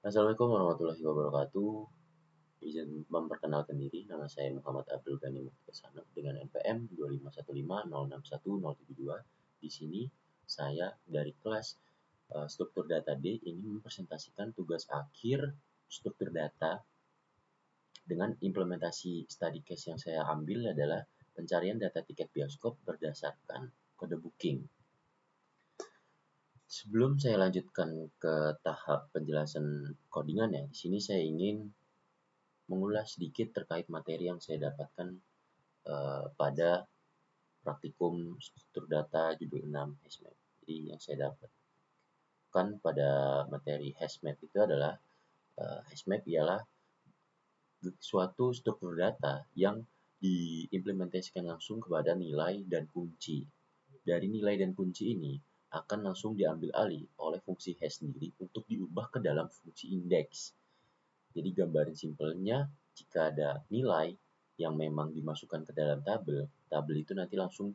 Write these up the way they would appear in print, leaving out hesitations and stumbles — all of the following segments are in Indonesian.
Assalamualaikum warahmatullahi wabarakatuh. Izin memperkenalkan diri, nama saya Muhammad Abdul Ghani Muktasana dengan NPM 2515061072. Di sini saya dari kelas struktur data D ini mempresentasikan tugas akhir struktur data dengan implementasi study case yang saya ambil adalah pencarian data tiket bioskop berdasarkan kode booking. Sebelum saya lanjutkan ke tahap penjelasan codingannya, di sini saya ingin mengulas sedikit terkait materi yang saya dapatkan pada praktikum struktur data judul 6 HashMap. Jadi yang saya dapatkan pada materi HashMap itu adalah HashMap ialah suatu struktur data yang diimplementasikan langsung kepada nilai dan kunci. Dari nilai dan kunci ini akan langsung diambil alih oleh fungsi hash sendiri untuk diubah ke dalam fungsi indeks. Jadi gambaran simpelnya, jika ada nilai yang memang dimasukkan ke dalam tabel itu nanti langsung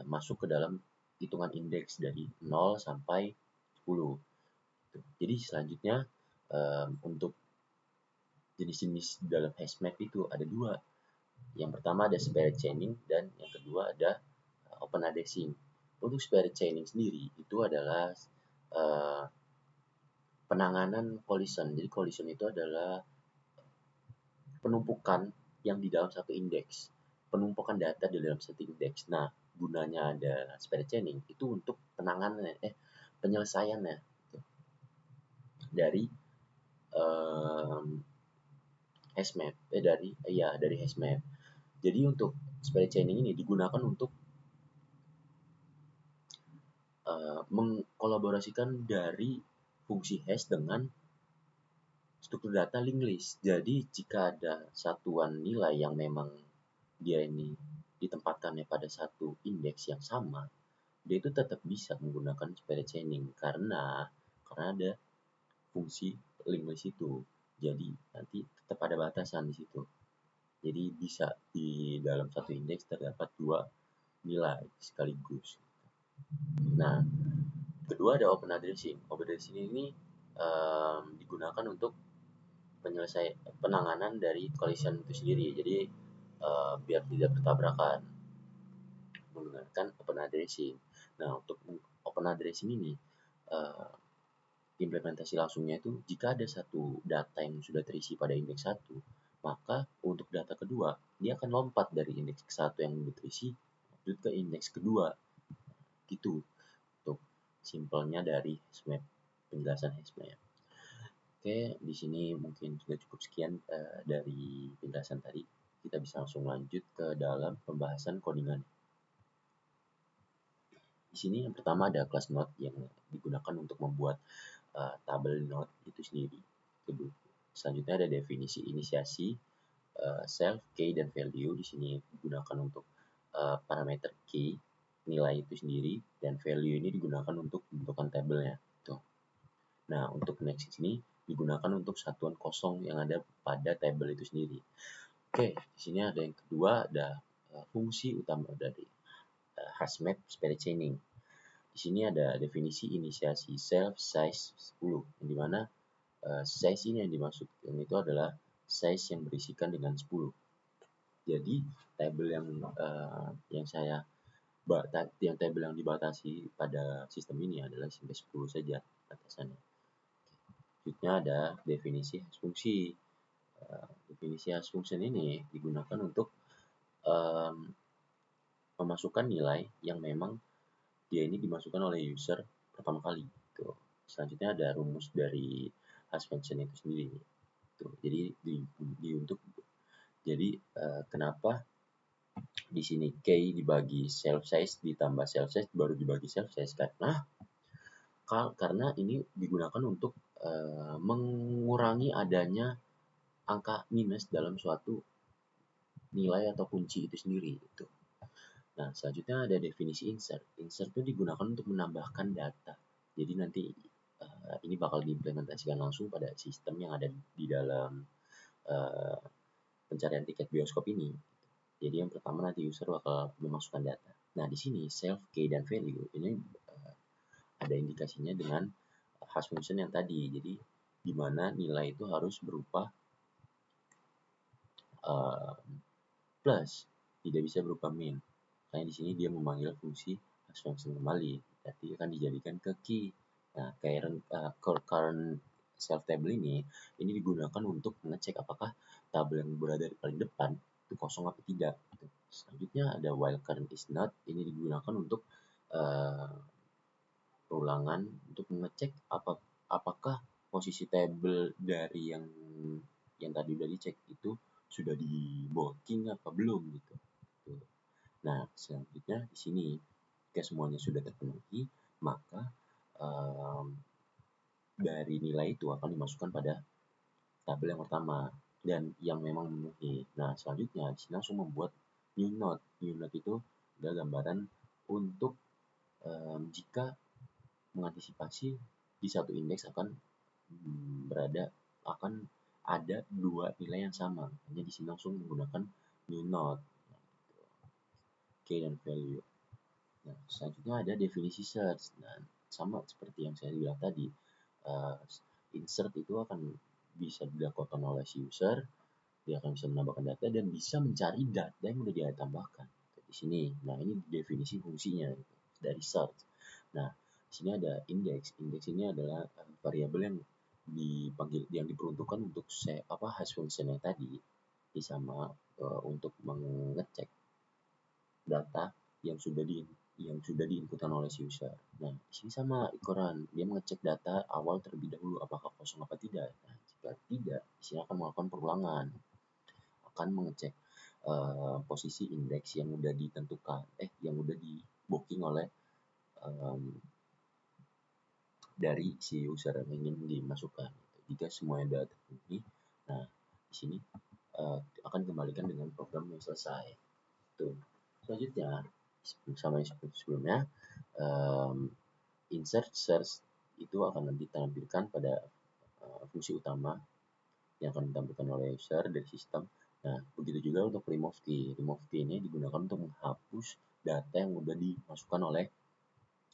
masuk ke dalam hitungan indeks dari 0 sampai 10. Jadi selanjutnya untuk jenis-jenis dalam HashMap itu ada dua. Yang pertama ada spirit chaining dan yang kedua ada open addressing. Untuk spirit chaining sendiri itu adalah penanganan collision. Jadi collision itu adalah penumpukan yang di dalam satu indeks, penumpukan data di dalam satu indeks. Nah, gunanya ada spirit chaining itu untuk penyelesaiannya dari HashMap dari HashMap. Jadi untuk spirit chaining ini digunakan untuk mengkolaborasikan dari fungsi hash dengan struktur data linked list. Jadi jika ada satuan nilai yang memang dia ini ditempatkannya pada satu indeks yang sama, dia itu tetap bisa menggunakan spirit chaining karena ada fungsi linked list itu. Jadi nanti tetap ada batasan di situ. Jadi bisa di dalam satu indeks terdapat dua nilai sekaligus. Nah, kedua ada open addressing. Open addressing ini digunakan untuk penanganan dari collision itu sendiri. Jadi biar tidak bertabrakan menggunakan open addressing. Nah, untuk open addressing ini implementasi langsungnya itu jika ada satu data yang sudah terisi pada indeks 1, maka untuk data kedua dia akan lompat dari indeks ke 1 yang terisi lanjut ke indeks kedua. Gitu. Untuk simpelnya dari HashMap, penjelasan HashMap. Oke, di sini mungkin sudah cukup sekian dari penjelasan tadi. Kita bisa langsung lanjut ke dalam pembahasan codingan. Di sini yang pertama ada class node yang digunakan untuk membuat tabel node itu sendiri. Selanjutnya ada definisi inisiasi, self, key, dan value. Di sini digunakan untuk parameter key, nilai itu sendiri, dan value ini digunakan untuk pembentukan tabelnya. Tuh. Nah, untuk next ini digunakan untuk satuan kosong yang ada pada tabel itu sendiri. Oke, di sini ada yang kedua, ada fungsi utama dari HashMap spirit chaining. Di sini ada definisi inisiasi self size 10, yang dimana size ini yang dimaksudkan itu adalah size yang berisikan dengan 10. Jadi tabel yang tabel yang dibatasi pada sistem ini adalah sampai 10 saja batasannya. Selanjutnya ada definisi hash fungsi. Definisi hash function ini digunakan untuk memasukkan nilai yang memang dia ini dimasukkan oleh user pertama kali. Tuh. Selanjutnya ada rumus dari hash function itu sendiri. Tuh. Jadi kenapa di sini key dibagi self size ditambah self size baru dibagi self size karena ini digunakan untuk mengurangi adanya angka minus dalam suatu nilai atau kunci itu sendiri itu. Nah, selanjutnya ada definisi insert. Insert itu digunakan untuk menambahkan data. Jadi nanti ini bakal diimplementasikan langsung pada sistem yang ada di dalam pencarian tiket bioskop ini. Jadi yang pertama nanti user bakal memasukkan data. Nah, di sini self, key, dan value ini ada indikasinya dengan hash function yang tadi. Jadi di mana nilai itu harus berupa plus, tidak bisa berupa min. Karena di sini dia memanggil fungsi hash function kembali, berarti akan dijadikan ke key. Nah, current self table ini digunakan untuk mengecek apakah tabel yang berada di paling depan itu kosong atau tidak. Selanjutnya ada while current is not, ini digunakan untuk perulangan untuk mengecek apakah posisi tabel dari yang tadi udah dicek itu sudah di booking apa belum gitu. Nah, selanjutnya di sini jika semuanya sudah terpenuhi, maka dari nilai itu akan dimasukkan pada tabel yang pertama dan yang memang memenuhi. Nah, selanjutnya di sini langsung membuat new node. New node itu adalah gambaran untuk jika mengantisipasi di satu indeks akan ada dua nilai yang sama. Hanya di sini langsung menggunakan new node, key dan value. Nah, selanjutnya ada definisi search. Nah, sama seperti yang saya bilang tadi, insert itu akan bisa dilakukan oleh si user. Dia akan bisa menambahkan data dan bisa mencari data yang sudah dia tambahkan di sini. Nah, ini definisi fungsinya dari search. Nah, di sini ada index. Index ini adalah variabel yang diperuntukkan untuk hash function yang tadi sama untuk mengecek data yang sudah diinputkan oleh si user. Nah, di sini sama ikuran, dia mengecek data awal terlebih dahulu apakah kosong apa tidak. Nah, jika tidak, di sini akan melakukan perulangan, akan mengecek posisi indeks yang sudah ditentukan, yang sudah di booking oleh dari si user yang ingin dimasukkan. Jika semuanya sudah terpenuhi, nah di sini akan kembalikan dengan program yang selesai. Tuh. Selanjutnya, sama yang sebelumnya, insert search itu akan ditampilkan pada fungsi utama yang akan ditampilkan oleh user dari sistem. Nah, begitu juga untuk remove key. Remove key ini digunakan untuk menghapus data yang sudah dimasukkan oleh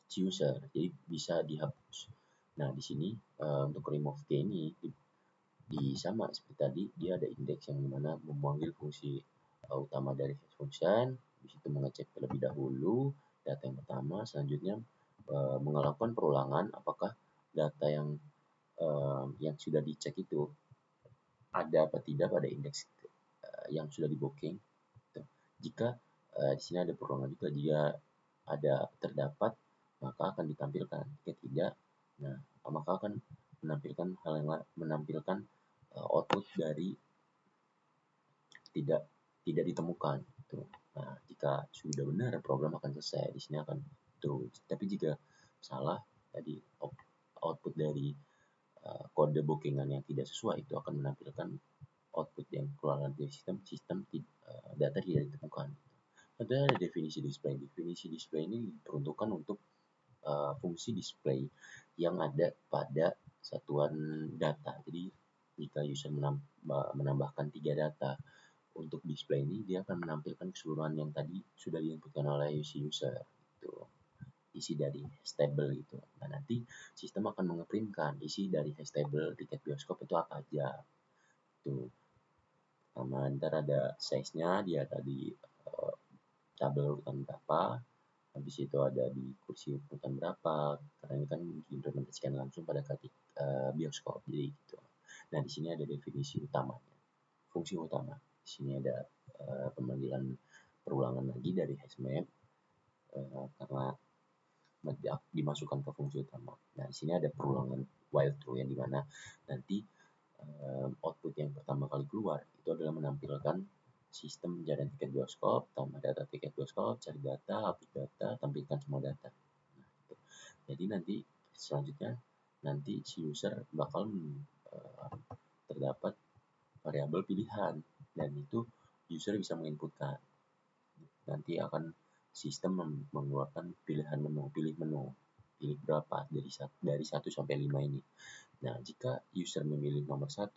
si user, jadi bisa dihapus. Nah, di sini untuk remove key ini sama seperti tadi, dia ada indeks yang dimana memanggil fungsi utama dari hash function, di situ mengecek terlebih dahulu data yang pertama, selanjutnya melakukan perulangan apakah data yang sudah dicek itu ada apa tidak pada indeks yang sudah di booking. Jika di sini ada perulangan juga, dia ada terdapat, maka akan ditampilkan. Jika tidak, nah maka akan menampilkan output dari tidak ditemukan. Nah, jika sudah benar, program akan selesai. Di sini akan true. Tapi jika salah, tadi output dari kode bookingan yang tidak sesuai itu akan menampilkan output yang keluar dari sistem data tidak ditemukan. Ada definisi display. Definisi display ini diperuntukkan untuk fungsi display yang ada pada satuan data. Jadi jika user menambahkan 3 data untuk display ini, dia akan menampilkan keseluruhan yang tadi sudah diinputkan oleh si user. Itu isi dari hash table gitu. Nah, nanti sistem akan mengeprintkan isi dari hash table tiket bioskop itu apa aja. Tuh. Sama ntar ada size-nya, dia tadi tabel urutan berapa, habis itu ada di kursi urutan berapa, karena ini kan diimplementasikan langsung pada bioskop, jadi gitu. Nah, di sini ada definisi utamanya, fungsi utama. Di sini ada pemanggilan perulangan lagi dari hashmap karena dimasukkan ke fungsi utama. Nah, di sini ada perulangan while true yang dimana nanti output yang pertama kali keluar itu adalah menampilkan sistem pencarian tiket bioskop, tambah data tiket bioskop, cari data, update data, tampilkan semua data. Nah, gitu. Jadi nanti selanjutnya si user bakal terdapat variabel pilihan dan itu user bisa menginputkan. Nanti akan sistem mengeluarkan pilihan menu, pilih berapa dari 1 sampai 5 ini. Nah, jika user memilih nomor 1,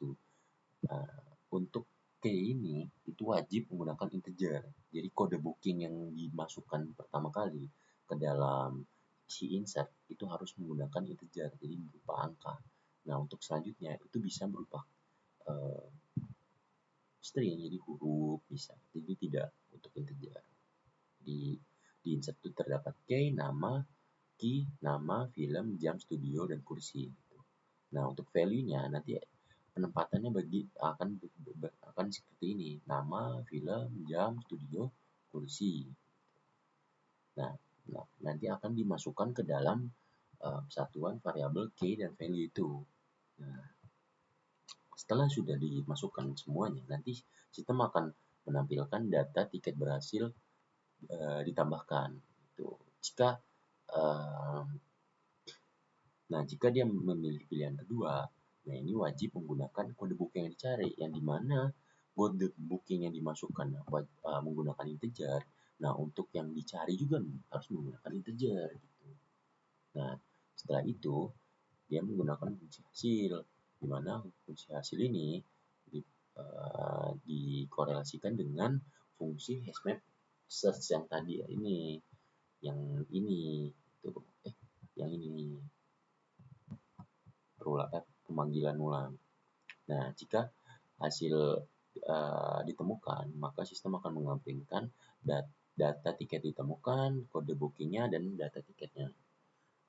untuk key ini itu wajib menggunakan integer. Jadi kode booking yang dimasukkan pertama kali ke dalam si insert itu harus menggunakan integer, jadi berupa angka. Nah, untuk selanjutnya itu bisa berupa string, jadi huruf bisa, jadi tidak untuk integer. Di insert itu terdapat key, nama, key, nama, film, jam, studio, dan kursi. Nah, untuk value-nya nanti penempatannya akan seperti ini: nama, film, jam, studio, kursi. Nah, nanti akan dimasukkan ke dalam satuan variabel key dan value itu. Nah, setelah sudah dimasukkan semuanya, nanti sistem akan menampilkan data tiket berhasil ditambahkan. Jika dia memilih pilihan kedua, nah ini wajib menggunakan kode booking yang dicari, yang dimana kode booking yang dimasukkan menggunakan integer. Nah, untuk yang dicari juga harus menggunakan integer gitu. Nah, setelah itu dia menggunakan fungsi hasil, di mana fungsi hasil ini dikorelasikan dengan fungsi hashmap search yang tadi yang ini pemanggilan ulang. Nah, jika hasil ditemukan, maka sistem akan mengampilkan data tiket ditemukan, kode bookingnya, dan data tiketnya.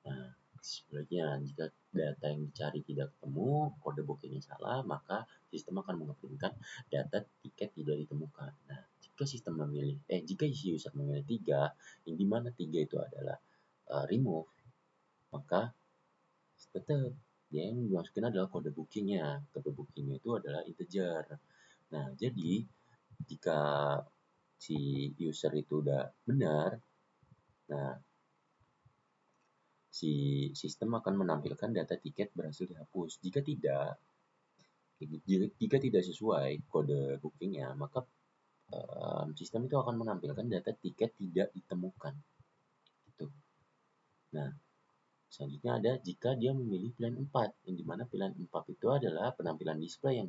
Nah, sebaliknya, jika data yang dicari tidak ketemu, kode bookingnya salah, maka sistem akan mengampilkan data tiket tidak ditemukan. Nah, jika user memilih 3, yang dimana 3 itu adalah remove, maka tetap dia yang dimasukin adalah kode bookingnya. Kode bookingnya itu adalah integer. Nah, jadi jika si user itu udah benar, nah si sistem akan menampilkan data tiket berhasil dihapus. Jika tidak sesuai kode bookingnya, maka sistem itu akan menampilkan data tiket tidak ditemukan. Gitu. Nah, selanjutnya ada jika dia memilih pilihan 4, yang dimana pilihan 4 itu adalah penampilan display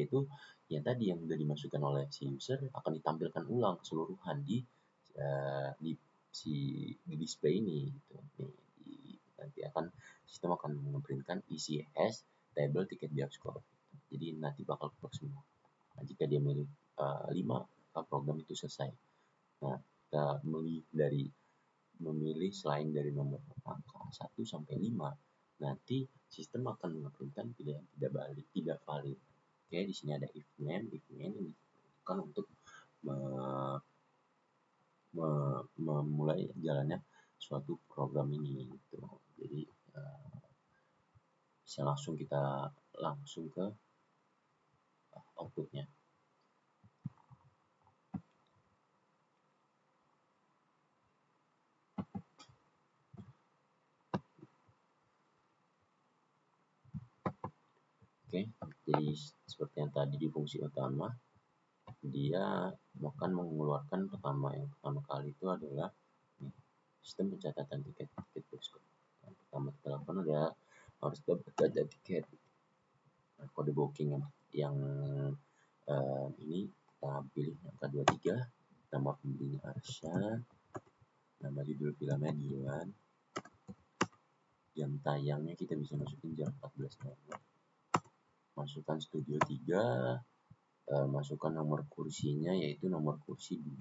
itu yang tadi yang sudah dimasukkan oleh si user akan ditampilkan ulang keseluruhan di display ini gitu. Nanti sistem akan memprintkan isi hash table tiket bioskop. Jadi nanti bakal keluar semua. Nah, jika dia memilih 5, program itu selesai. Nah, kita memilih selain dari nomor angka 1 sampai 5, nanti sistem akan mengeprintkan pilihan tidak valid. Oke, di sini ada if name ini diperlukan untuk memulai jalannya suatu program ini gitu. Jadi bisa kita langsung ke outputnya. Oke, jadi seperti yang tadi di fungsi utama, dia akan mengeluarkan yang pertama kali itu adalah sistem pencatatan tiket bioskop. Yang pertama kita lakukan adalah harus dapat data tiket. Nah, kode booking yang ini kita pilih angka 23, nama pembelinya Arsya, nama judul filmnya Dilan, jam tayangnya kita bisa masukin jam 14.00. Masukkan studio 3, masukkan nomor kursinya yaitu nomor kursi 2.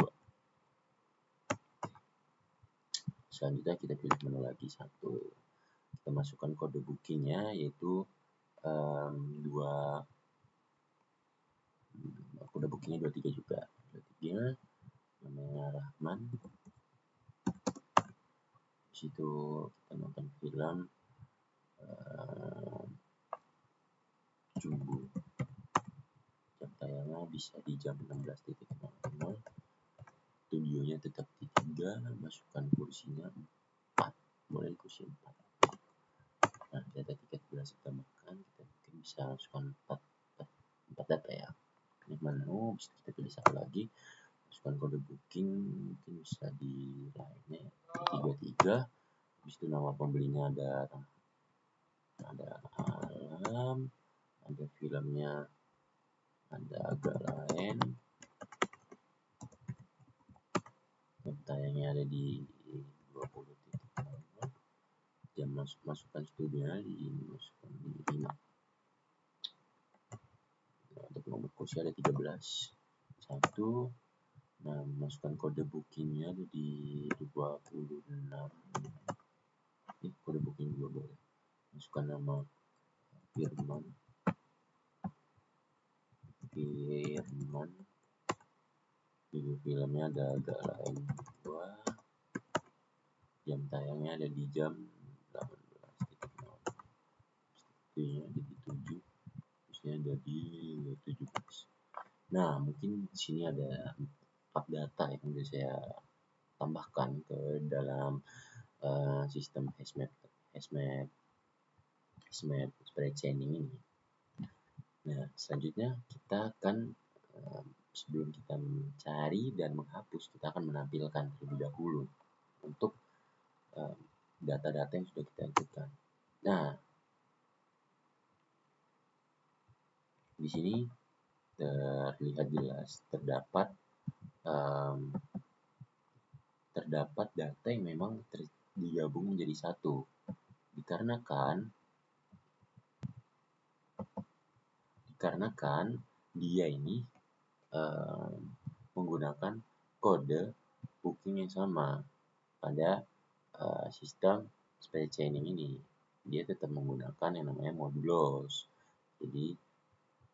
Selanjutnya kita pilih menu lagi 1. Kita masukkan kode bookingnya yaitu 2. Kode bookingnya 23 juga. 23 namanya Rahman. Di situ kita nonton film Jumbo. Jam tayangnya bisa di jam 16.00. Studionya tetap di 3, masukkan kursinya 4. Boleh kursi 4. Nah, data tiket berhasil ditambahkan, kita mungkin bisa masukkan 4 data ya. Ini menu, bisa kita pilih satu lagi, masukkan kode booking, mungkin bisa di lainnya 33. Habis itu nama pembelinya ada Alam, ada filmnya ada agak lain, jam tayangnya ada di 20.00, jam masukkan studionya dimasukkan di ini. Nah, untuk nomor kursi ada 13. 1. Nah, masukkan kode bookingnya ada di 26. Ini kode booking juga boleh. Masukkan nama Firman. Judul filmnya ada agak lain. Jam tayangnya ada di jam 18.00. Waktunya ada di 7. Terusnya ada di 17. Nah, mungkin di sini ada 4 data yang bisa saya tambahkan ke dalam sistem HashMap spread chaining ini. Nah, selanjutnya kita akan sebelum kita mencari dan menghapus, kita akan menampilkan terlebih dahulu untuk data-data yang sudah kita inputkan. Nah, di sini terlihat jelas terdapat data yang memang digabung menjadi satu, dikarenakan dia ini menggunakan kode booking yang sama pada sistem spread chaining ini. Dia tetap menggunakan yang namanya modulos. Jadi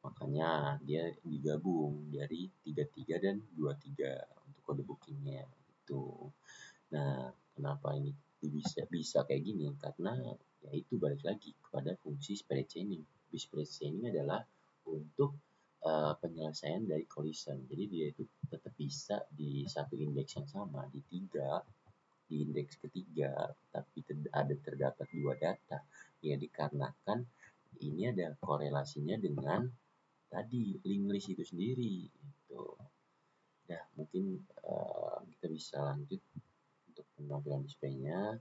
makanya dia digabung dari 33 dan 23 untuk kode bookingnya itu. Nah, kenapa ini bisa kayak gini? Karena ya itu balik lagi kepada fungsi spread chaining. Spread chaining adalah untuk penyelesaian dari collision. Jadi dia itu tetap bisa di satu indeks yang sama, di indeks ketiga, tapi terdapat 2 data. Ya dikarenakan ini ada korelasinya dengan tadi link list itu sendiri. Gitu. Nah, mungkin kita bisa lanjut untuk penampilan displaynya.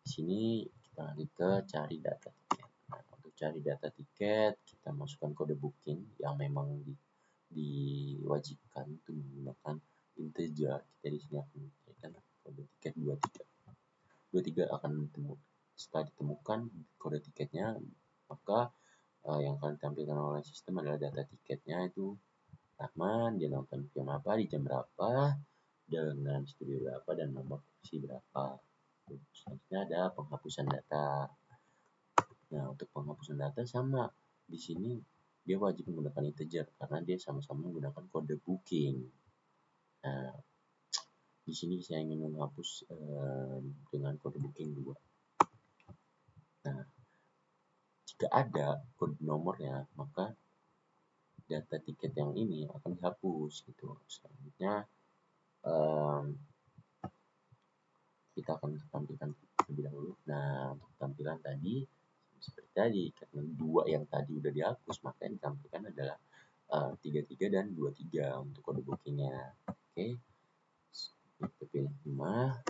Di sini kita lanjut ke cari data tiket. Nah, untuk cari data tiket, kita masukkan kode booking yang memang diwajibkan untuk menggunakan integer. Kita di sini akan memberikan kode tiket 23. 23 akan setelah ditemukan kode tiketnya, maka yang akan ditampilkan oleh sistem adalah data tiketnya itu Rahman, dia nonton film apa, di jam berapa, dengan studio berapa, dan nomor kursi berapa. Selanjutnya ada penghapusan data. Nah, untuk penghapusan data sama. Di sini dia wajib menggunakan integer karena dia sama-sama menggunakan kode booking. Nah, di sini saya ingin menghapus dengan kode booking 2. Nah, jika ada kode nomornya, maka data tiket yang ini akan dihapus gitu. Selanjutnya kita akan tampilkan terlebih dahulu. Nah, untuk tampilan tadi seperti tadi, karena 2 yang tadi udah dihapus, maka yang ditampilkan adalah 33 dan 23 untuk kode bookingnya. Oke, kita pilih 5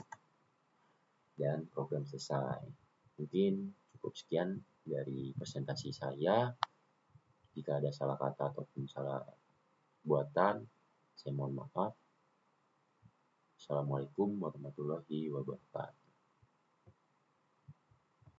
dan program selesai. Mungkin cukup sekian dari presentasi saya. Jika ada salah kata ataupun salah buatan, saya mohon maaf. Assalamualaikum warahmatullahi wabarakatuh.